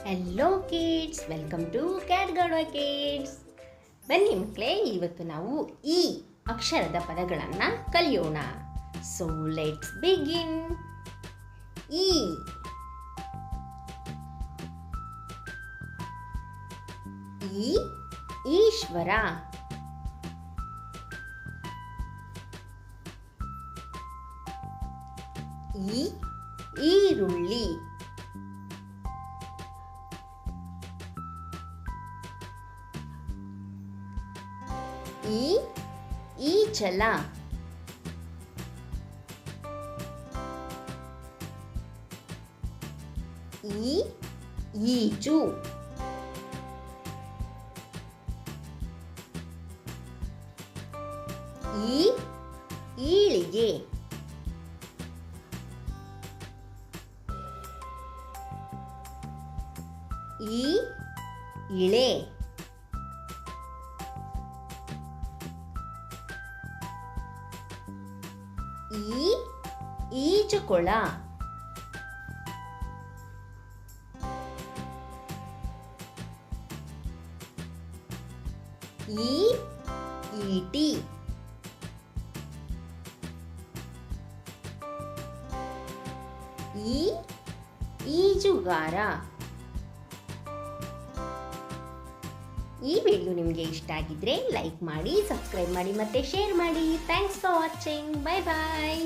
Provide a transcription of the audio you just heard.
Hello kids, welcome to ಕ್ಯಾಟ್ ಗಡ್ವಾ kids. ಬನ್ನಿ ಮಕ್ಕಳೇ, ಇವತ್ತು ನಾವು ಈ ಅಕ್ಷರದ ಪದಗಳನ್ನು ಕಲಿಯೋಣ. So let's begin. ಈ ಈಶ್ವರ. ಈರುಳ್ಳಿ. ಈಚಲ. ಈಜು. ಈಳಿಗೆ. ಇಳೆ. ಈಜುಕೊಳ. ಈಟಿ. ಈಜುಗಾರ. ಈ ವಿಡಿಯೋ ನಿಮಗೆ ಇಷ್ಟ ಆಗಿದ್ರೆ ಲೈಕ್ ಮಾಡಿ, ಸಬ್ಸ್ಕ್ರೈಬ್ ಮಾಡಿ ಮತ್ತು ಶೇರ್ ಮಾಡಿ. Thanks for watching. Bye bye.